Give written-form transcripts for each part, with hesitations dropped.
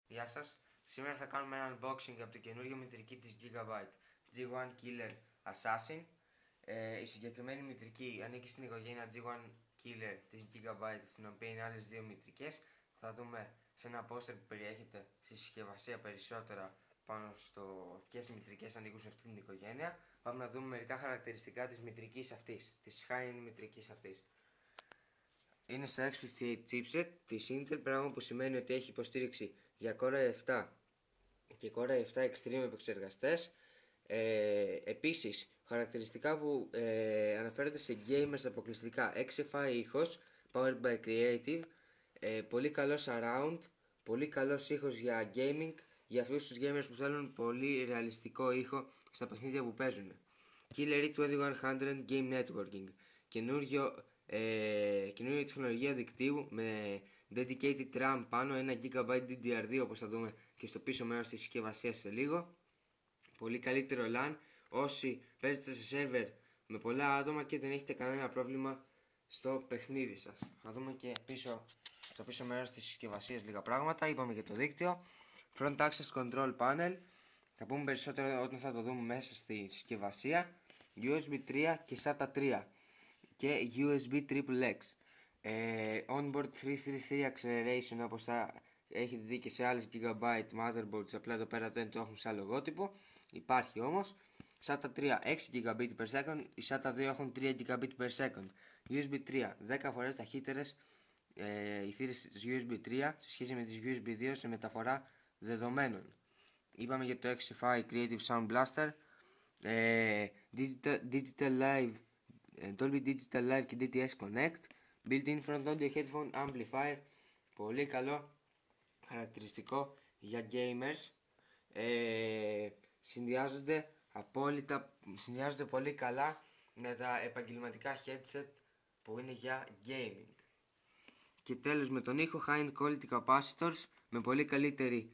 Γεια σας, σήμερα θα κάνουμε ένα unboxing από την καινούργια μητρική της Gigabyte G1 Killer Assassin. Η συγκεκριμένη μητρική ανήκει στην οικογένεια G1 Killer της Gigabyte, στην οποία είναι άλλες δύο μητρικές. Θα δούμε σε ένα poster που περιέχεται στη συσκευασία περισσότερα πάνω στο ποιες μητρικές ανήκουν σε αυτή την οικογένεια. Πάμε να δούμε μερικά χαρακτηριστικά της μητρικής αυτής, της high-end μητρικής αυτής. Είναι στο X58 chipset της Intel, πράγμα που σημαίνει ότι έχει υποστήριξη για Core i7 και Core i7 Extreme επεξεργαστές. Επίσης, χαρακτηριστικά που αναφέρονται σε gamers αποκλειστικά: XFI ήχος, powered by Creative, πολύ καλό surround, πολύ καλός ήχος για gaming, για αυτούς τους gamers που θέλουν πολύ ρεαλιστικό ήχο στα παιχνίδια που παίζουν. Killer E2100 Game Networking, καινούργια τεχνολογία δικτύου με dedicated RAM πάνω, 1 GB DDR2 όπως θα δούμε και στο πίσω μέρος της συσκευασίας σε λίγο. Πολύ καλύτερο LAN όσοι παίζετε σε σερβερ με πολλά άτομα και δεν έχετε κανένα πρόβλημα στο παιχνίδι σας. Θα δούμε και στο πίσω μέρος της συσκευασίας λίγα πράγματα. Είπαμε για το δίκτυο. Front Access Control Panel, θα πούμε περισσότερο όταν θα το δούμε μέσα στη συσκευασία. USB 3 και SATA 3 και USB XXX. Onboard 333 Acceleration, όπως θα έχετε δει και σε άλλες Gigabyte motherboards, απλά εδώ πέρα δεν το έχουν σαν λογότυπο. Υπάρχει όμως. SATA 3 6 GB per second, οι SATA 2 έχουν 3 GB per second. USB 3 10 φορές ταχύτερες οι θύρες της USB 3 σε σχέση με τις USB 2 σε μεταφορά δεδομένων. Είπαμε για το XFI Creative Sound Blaster, Digital Live, Dolby Digital Live και DTS Connect, Built-in Front Audio Headphone Amplifier, πολύ καλό χαρακτηριστικό για gamers. Συνδυάζονται πολύ καλά με τα επαγγελματικά headset που είναι για gaming. Και τέλος, με τον ήχο high quality capacitors με πολύ καλύτερη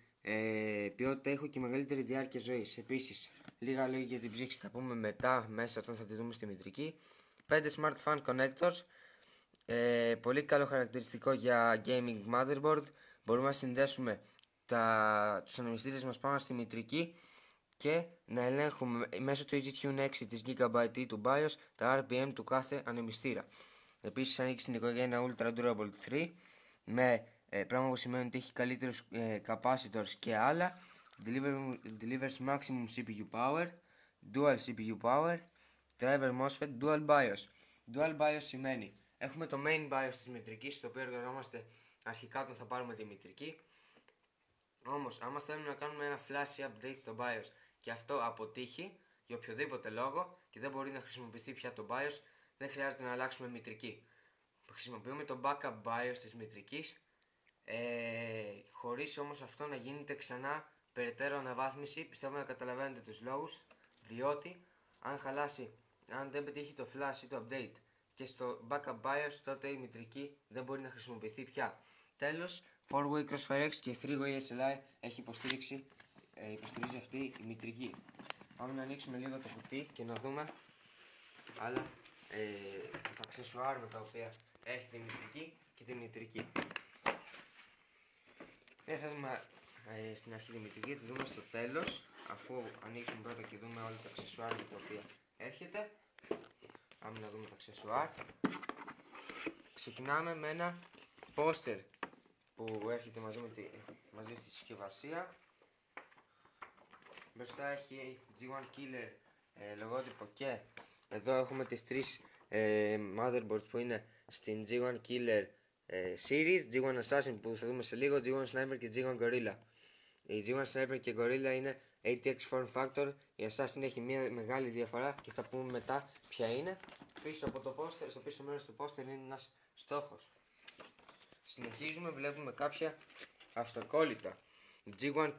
ποιότητα ήχου και μεγαλύτερη διάρκεια ζωής. Επίσης, λίγα λόγια για την ψήξη θα πούμε μετά μέσα όταν θα τη δούμε στη μητρική. 5 smart fan connectors, πολύ καλό χαρακτηριστικό για gaming motherboard. Μπορούμε να συνδέσουμε τους ανεμιστήρες μας πάνω στη μητρική και να ελέγχουμε μέσω του EasyTune 6 της Gigabyte ή του BIOS τα RPM του κάθε ανεμιστήρα. Επίσης ανήκει στην οικογένεια Ultra Durable 3 με πράγμα που σημαίνει ότι έχει καλύτερους capacitors και άλλα. Delivers maximum CPU power, dual CPU power, driver MOSFET, dual BIOS. Dual BIOS σημαίνει έχουμε το main BIOS της μητρικής, στο οποίο εργαζόμαστε αρχικά όταν θα πάρουμε τη μητρική. Όμως άμα θέλουμε να κάνουμε ένα flash update στο BIOS και αυτό αποτύχει για οποιοδήποτε λόγο και δεν μπορεί να χρησιμοποιηθεί πια το BIOS, δεν χρειάζεται να αλλάξουμε μητρική. Χρησιμοποιούμε το backup BIOS της μητρικής, χωρίς όμως αυτό να γίνεται ξανά περαιτέρω αναβάθμιση. Πιστεύω να καταλαβαίνετε τους λόγους, διότι αν δεν πετύχει το flash ή το update και στο backup BIOS, τότε η μητρική δεν μπορεί να χρησιμοποιηθεί πια. Τέλος, 4-way Crossfire X και 3-way SLI έχει υποστηρίζει αυτή η μητρική. Πάμε να ανοίξουμε λίγο το κουτί και να δούμε άλλα τα αξεσουάρ με τα οποία έρχεται η μητρική και τη μητρική. Δεν θα δούμε στην αρχή τη μητρική, τη δούμε στο τέλος, αφού ανοίξουμε πρώτα και δούμε όλα τα αξεσουάρ με τα οποία έρχεται. Πάμε να δούμε τα αξεσουάρ. Ξεκινάμε με ένα πόστερ που έρχεται μαζί στη συσκευασία. Μπροστά έχει G1 Killer λογότυπο και εδώ έχουμε τις τρεις motherboards που είναι στην G1 Killer series, G1 Assassin που θα δούμε σε λίγο, G1 Sniper και G1 Gorilla. Η G1 Sniper και Gorilla είναι 80x form factor, η Assassin έχει μια μεγάλη διαφορά και θα πούμε μετά ποια είναι. Πίσω από το poster, στο πίσω μέρος του poster είναι ένας στόχος. Συνεχίζουμε, βλέπουμε κάποια αυτοκόλλητα. G1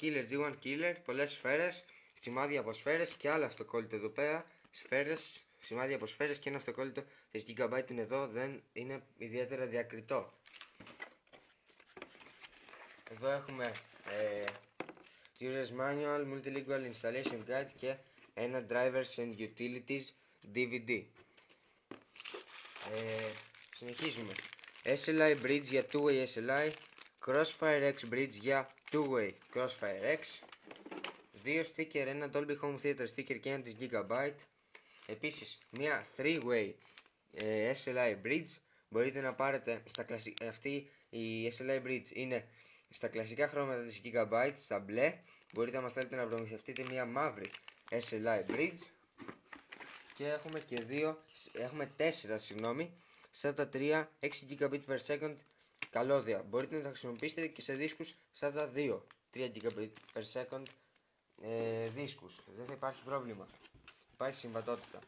Killer, πολλές σφαίρες, σημάδια από σφαίρες και άλλα αυτοκόλλητα εδώ πέρα. Σφαίρες, σημάδια από σφαίρες και ένα αυτοκόλλητο της Gigabyte είναι εδώ, δεν είναι ιδιαίτερα διακριτό. Εδώ έχουμε User's Manual, Multilingual Installation Guide και ένα Drivers and Utilities DVD. Συνεχίζουμε. SLI Bridge για 2-way SLI, Crossfire X Bridge για 2-way Crossfire X, 2 sticker, ένα Dolby Home Theater sticker και ένα της Gigabyte. Επίσης μια 3-way SLI Bridge. Μπορείτε να πάρετε στα κλασικά, αυτή η SLI Bridge είναι στα κλασικά χρώματα της Gigabyte, στα μπλε. Μπορείτε να θέλετε να προμηθευτείτε μια μαύρη SLI Bridge. Και έχουμε και έχουμε 4 SATA 3 6 GB per second καλώδια. Μπορείτε να τα χρησιμοποιήσετε και σε δίσκους SATA 2 3 GB per second δίσκους. Δεν θα υπάρχει πρόβλημα. Υπάρχει συμβατότητα.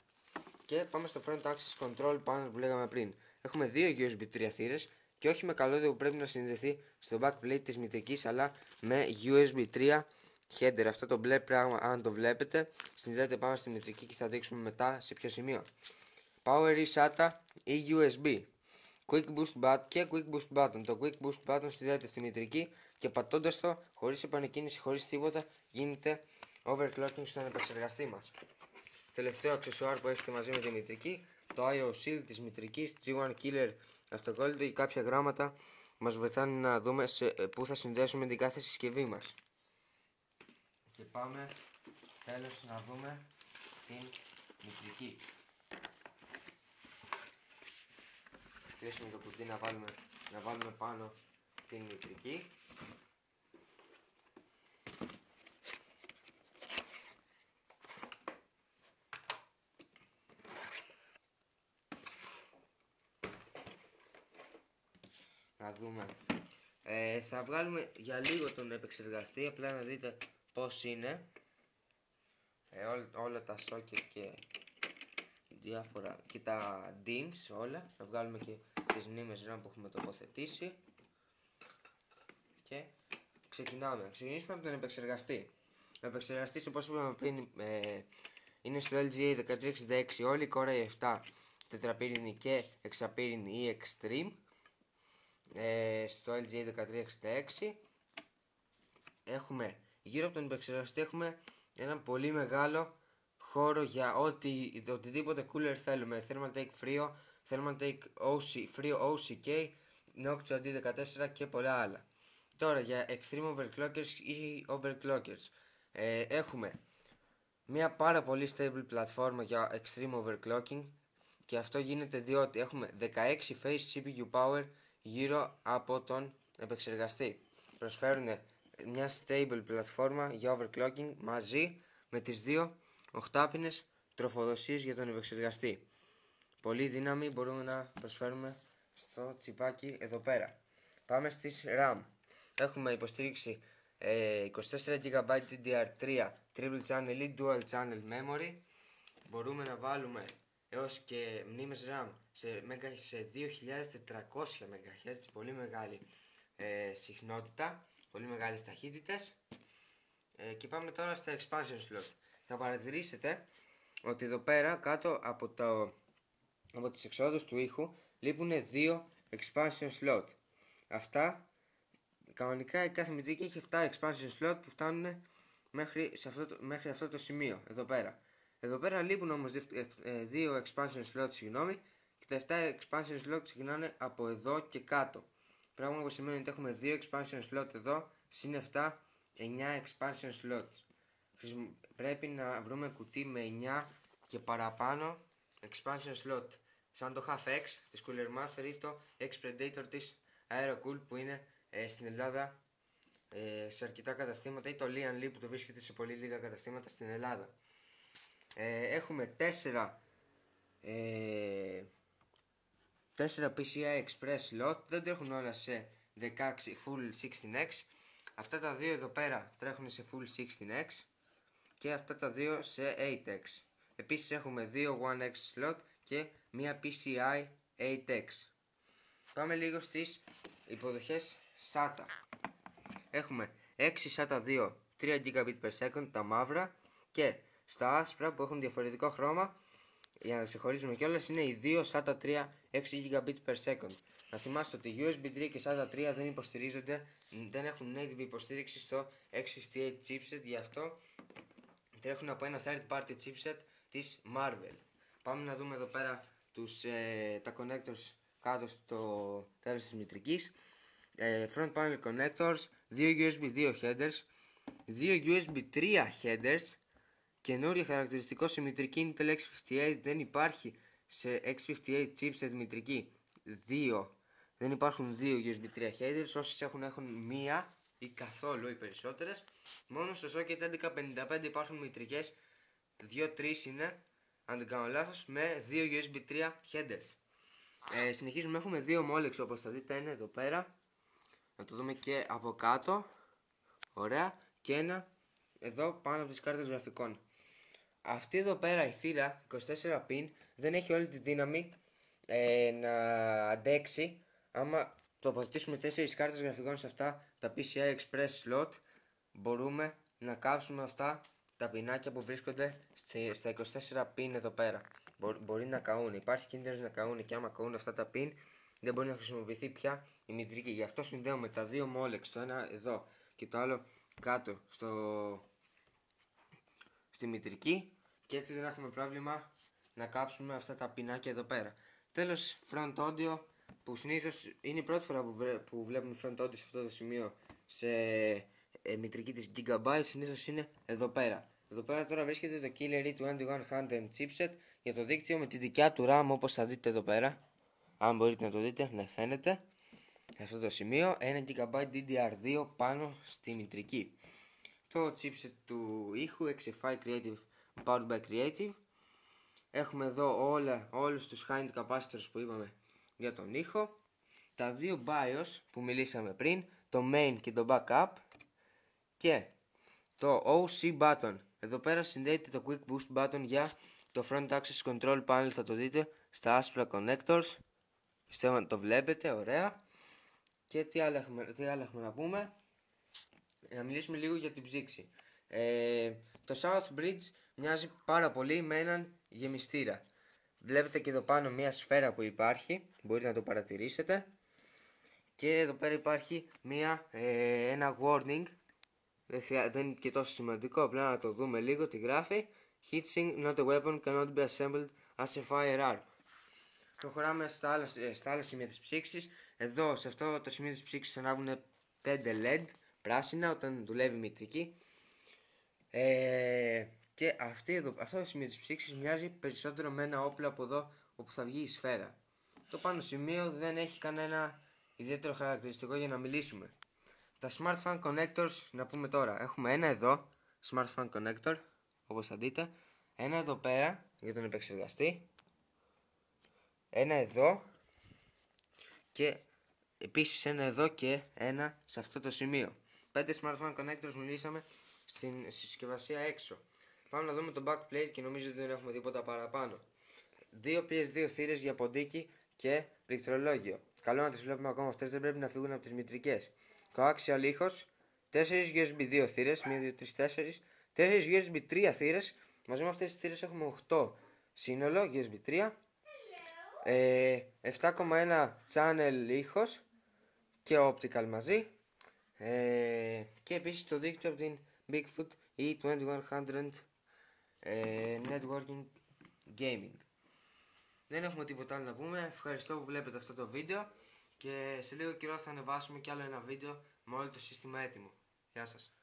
Και πάμε στο front access control panel που λέγαμε πριν. Έχουμε 2 USB 3 θύρες και όχι με καλώδιο που πρέπει να συνδεθεί στο backplate της μητρικής, αλλά με USB 3 header. Αυτό το μπλε πράγμα, αν το βλέπετε, συνδέεται πάνω στη μητρική και θα δείξουμε μετά σε ποιο σημείο. Power ή SATA ή USB. Quick Boost Button και Quick Boost Button. Το Quick Boost Button συνδέεται στη μητρική και πατώντας το, χωρίς επανεκκίνηση, χωρίς τίποτα, γίνεται overclocking στον επεξεργαστή μας. Τελευταίο αξεσουάρ που έχετε μαζί με τη μητρική, το IO Shield της μητρικής, G1 Killer αυτοκόλλητο και κάποια γράμματα μας βοηθάνε να δούμε πού θα συνδέσουμε την κάθε συσκευή μας. Και πάμε τέλος να δούμε την μητρική. Πιέσουμε το κουτί να βάλουμε πάνω την μητρική. Να δούμε. Θα βγάλουμε για λίγο τον επεξεργαστή, απλά να δείτε πώς είναι. Όλα τα socket και διάφορα και τα DIMMs όλα. Να βγάλουμε και τις μνήμες RAM που έχουμε τοποθετήσει. Και ξεκινήσουμε από τον επεξεργαστή. Ο επεξεργαστής, όπως είπαμε πριν, είναι στο LGA 1366, όλη η Core i7 τετραπύρινη και εξαπύρινη ή Extreme. Στο LGA 1366 έχουμε γύρω από τον επεξεργαστή έχουμε ένα πολύ μεγάλο χώρο για οτιδήποτε cooler θέλουμε. Thermaltake Frio, Thermaltake Frio OCK, Noctua D14 και πολλά άλλα. Τώρα για Extreme Overclockers ή Overclockers, έχουμε μια πάρα πολύ stable πλατφόρμα για Extreme Overclocking και αυτό γίνεται διότι έχουμε 16 phase CPU power γύρω από τον επεξεργαστή. Προσφέρουν μια stable πλατφόρμα για overclocking μαζί με τις δύο οχτάπινες τροφοδοσίες για τον επεξεργαστή. Πολύ δύναμη μπορούμε να προσφέρουμε στο τσιπάκι εδώ πέρα. Πάμε στις RAM. Έχουμε υποστήριξη 24 GB DDR3 triple channel ή dual channel memory. Μπορούμε να βάλουμε έως και μνήμες RAM σε 2400 MHz, πολύ μεγάλη συχνότητα, πολύ μεγάλες ταχύτητες. Και πάμε τώρα στα expansion slot. Θα παρατηρήσετε ότι εδώ πέρα κάτω από τις εξόδους του ήχου λείπουν 2 expansion slot. Αυτά κανονικά η κάθε μητρική έχει 7 expansion slot που φτάνουν μέχρι αυτό το σημείο εδώ πέρα. Εδώ πέρα λείπουν όμως 2 expansion slot, και τα 7 expansion slot ξεκινάνε από εδώ και κάτω. Πράγμα που σημαίνει ότι έχουμε 2 expansion slot εδώ, συν 7, 9 expansion slots. Πρέπει να βρούμε κουτί με 9 και παραπάνω expansion slot, σαν το Half X της Cooler Master ή το X Predator της Aerocool που είναι στην Ελλάδα σε αρκετά καταστήματα, ή το Lian Li που το βρίσκεται σε πολύ λίγα καταστήματα στην Ελλάδα. Έχουμε 4 PCI Express slot, δεν τρέχουν όλα σε 16 full 16x. Αυτά τα δύο εδώ πέρα τρέχουν σε full 16x και αυτά τα δύο σε 8x. Επίσης έχουμε 2 1x slot και μία PCI 8x. Πάμε λίγο στις υποδοχές SATA. Έχουμε 6 SATA 2 3 Gb per second, τα μαύρα, και στα άσπρα που έχουν διαφορετικό χρώμα, για να ξεχωρίζουμε κιόλας, είναι οι 2 SATA 3 6 Gb per second. Να θυμάστε ότι USB 3 και SATA 3 δεν υποστηρίζονται, δεν έχουν native υποστήριξη στο X58 chipset, γι' αυτό τρέχουν από ένα third party chipset της Marvell. Πάμε να δούμε εδώ πέρα τα connectors κάτω στο τέλος της μητρικής. Front panel connectors, 2 USB 2 headers, 2 USB 3 headers, καινούριο χαρακτηριστικό σε μητρική Intel X58, δεν υπάρχει σε X58 chipset μητρική 2, δεν υπάρχουν 2 USB 3 headers, όσες έχουν μία ή καθόλου οι περισσότερες. Μόνο στο socket 1155 υπάρχουν μητρικές, 2-3 είναι, αν δεν κάνω λάθος, με 2 USB 3 headers. Συνεχίζουμε, έχουμε 2 Molex όπως θα δείτε, ένα εδώ πέρα, να το δούμε και από κάτω, ωραία, και ένα εδώ πάνω από τις κάρτες γραφικών. Αυτή εδώ πέρα η θύρα 24 pin δεν έχει όλη τη δύναμη να αντέξει. Άμα τοποθετήσουμε 4 κάρτες γραφικών σε αυτά τα PCI Express slot, μπορούμε να κάψουμε αυτά τα πινάκια που βρίσκονται στα 24 pin εδώ πέρα. Μπορεί να καούν, υπάρχει κίνδυνος να καούν, και άμα καούν αυτά τα pin δεν μπορεί να χρησιμοποιηθεί πια η μητρική. Γι' αυτό συνδέουμε τα 2 Molex, το ένα εδώ και το άλλο κάτω στη μητρική, και έτσι δεν έχουμε πρόβλημα να κάψουμε αυτά τα πινάκια εδώ πέρα. Τέλος, front audio, που συνήθως είναι η πρώτη φορά που βλέπουμε front audio σε αυτό το σημείο σε μητρική της Gigabyte, συνήθως είναι εδώ πέρα. Εδώ πέρα τώρα βρίσκεται το Killer E2100 chipset για το δίκτυο με τη δικιά του RAM, όπως θα δείτε εδώ πέρα. Αν μπορείτε να το δείτε, να φαίνεται σε αυτό το σημείο, 1 GB DDR2 πάνω στη μητρική. Το chipset του ήχου XFI Creative Powered by Creative. Έχουμε εδώ όλους τους high-end capacitors που είπαμε για τον ήχο. Τα 2 BIOS που μιλήσαμε πριν, το main και το backup, και το OC button. Εδώ πέρα συνδέεται το quick boost button για το front access control panel, θα το δείτε στα άσπρα connectors. Πιστεύω να το βλέπετε, ωραία. Και τι άλλο έχουμε να πούμε? Να μιλήσουμε λίγο για την ψήξη. Το South Bridge μοιάζει πάρα πολύ με έναν γεμιστήρα. Βλέπετε και εδώ πάνω μια σφαίρα που υπάρχει, μπορείτε να το παρατηρήσετε. Και εδώ πέρα υπάρχει ένα warning, δεν είναι και τόσο σημαντικό, απλά να το δούμε λίγο τι γράφει. Heatsink, not a weapon, cannot be assembled as a firearm. Προχωράμε στα άλλα σημεία της ψήξης. Εδώ σε αυτό το σημείο της ψήξης ανάβουν 5 LED πράσινα όταν δουλεύει η μητρική. Και αυτό το σημείο της ψήξης μοιάζει περισσότερο με ένα όπλο από εδώ όπου θα βγει η σφαίρα. Το πάνω σημείο δεν έχει κανένα ιδιαίτερο χαρακτηριστικό για να μιλήσουμε. Τα Smart Fan Connectors, να πούμε τώρα. Έχουμε ένα εδώ Smart Fan Connector, όπως θα δείτε. Ένα εδώ πέρα για τον επεξεργαστή. Ένα εδώ. Και επίσης ένα εδώ και ένα σε αυτό το σημείο. 5 Smart Fan Connectors μιλήσαμε στη συσκευασία έξω. Πάμε να δούμε το backplate και νομίζω ότι δεν έχουμε τίποτα παραπάνω. 2 PS2 θύρες για ποντίκι και πληκτρολόγιο. Καλό να τις βλέπουμε ακόμα, αυτές δεν πρέπει να φύγουν από τις μητρικές. Coaxial ήχος, 4 USB 2 θύρες, 1, 2, 3, 4, 4 USB 3 θύρες, μαζί με αυτές τις θύρες έχουμε 8 σύνολο USB 3, 7,1 channel ήχος και optical μαζί, και επίσης το δίκτυο από την Bigfoot E2100 Networking Gaming. Δεν έχουμε τίποτα άλλο να πούμε. Ευχαριστώ που βλέπετε αυτό το βίντεο και σε λίγο καιρό θα ανεβάσουμε κι άλλο ένα βίντεο με όλο το σύστημα έτοιμο. Γεια σας.